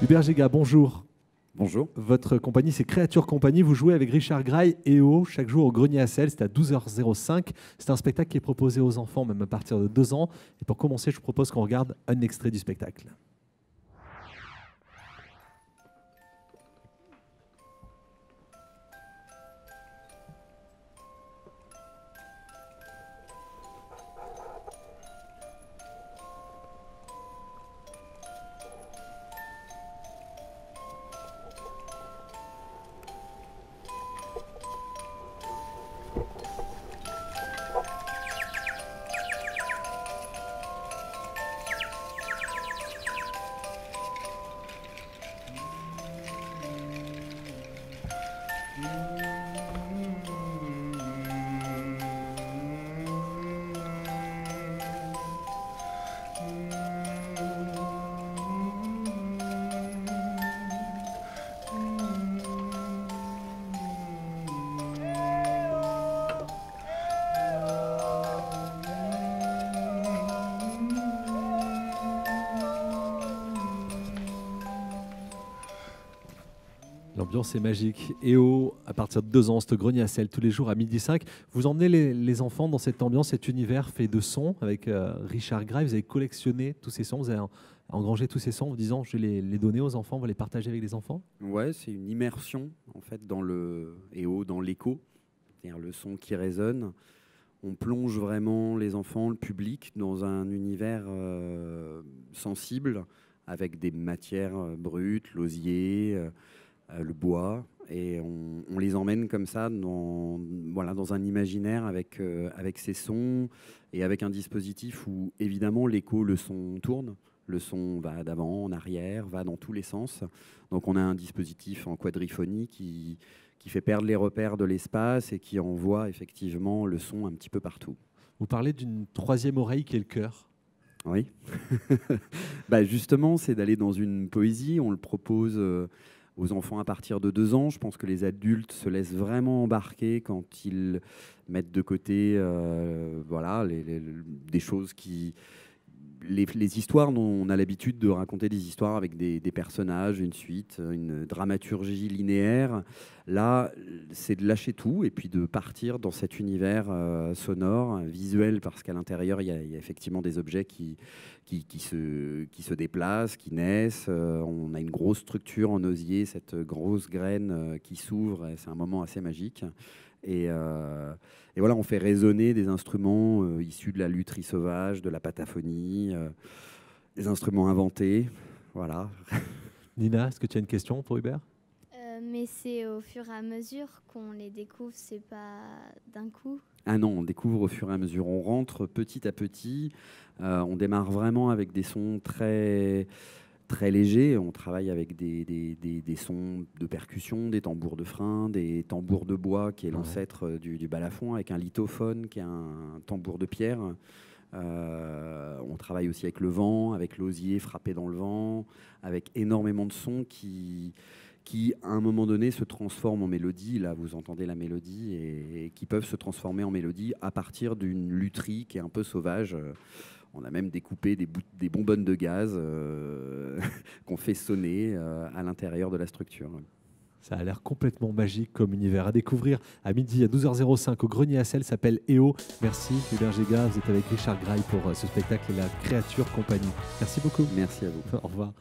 Hubert Géga, bonjour. Bonjour. Votre compagnie, c'est Créature Compagnie. Vous jouez avec Richard Graille et EO chaque jour au Grenier à Sel. C'est à 12h05. C'est un spectacle qui est proposé aux enfants, même à partir de 2 ans. Et pour commencer, je vous propose qu'on regarde un extrait du spectacle. L'ambiance est magique. EO, à partir de 2 ans, c'est au Grenier à Sel, tous les jours à 12h05. Vous emmenez les enfants dans cette ambiance, cet univers fait de sons avec Richard Graille. Vous avez collectionné tous ces sons, vous avez engrangé tous ces sons en vous disant je vais les donner aux enfants, on va les partager avec les enfants. Ouais, c'est une immersion en fait dans le EO, dans l'écho, c'est-à-dire le son qui résonne. On plonge vraiment les enfants, le public, dans un univers sensible avec des matières brutes, l'osier, le bois, et on les emmène comme ça dans un imaginaire avec ces sons et avec un dispositif où évidemment l'écho, le son tourne. Le son va d'avant, en arrière, va dans tous les sens. Donc on a un dispositif en quadriphonie qui fait perdre les repères de l'espace et qui envoie effectivement le son un petit peu partout. Vous parlez d'une troisième oreille qui est le cœur. Oui. Justement, c'est d'aller dans une poésie. On le propose aux enfants à partir de 2 ans. Je pense que les adultes se laissent vraiment embarquer quand ils mettent de côté des choses qui... Les histoires dont on a l'habitude de raconter des histoires avec des personnages, une suite, une dramaturgie linéaire. Là, c'est de lâcher tout et puis de partir dans cet univers sonore, visuel, parce qu'à l'intérieur, il y a effectivement des objets qui se déplacent, qui naissent. On a une grosse structure en osier, cette grosse graine qui s'ouvre. C'est un moment assez magique. Et voilà, on fait résonner des instruments issus de la lutherie sauvage, de la pataphonie, des instruments inventés. Voilà. Nina, est-ce que tu as une question pour Hubert ? Mais c'est au fur et à mesure qu'on les découvre, c'est pas d'un coup. Ah non, on découvre au fur et à mesure. On rentre petit à petit. On démarre vraiment avec des sons très léger. On travaille avec des sons de percussion, des tambours de frein, des tambours de bois, qui est l'ancêtre du balafon, avec un lithophone, qui est un tambour de pierre. On travaille aussi avec le vent, avec l'osier frappé dans le vent, avec énormément de sons qui à un moment donné, se transforment en mélodie. Là, vous entendez la mélodie, et qui peuvent se transformer en mélodie à partir d'une lutherie qui est un peu sauvage. On a même découpé des bonbonnes de gaz qu'on fait sonner à l'intérieur de la structure. Ça a l'air complètement magique comme univers. À découvrir à midi à 12h05 au Grenier à Sel, s'appelle EO. Merci Hubert Géga, vous êtes avec Richard Graille pour ce spectacle et la Créature Compagnie. Merci beaucoup. Merci à vous. Au revoir.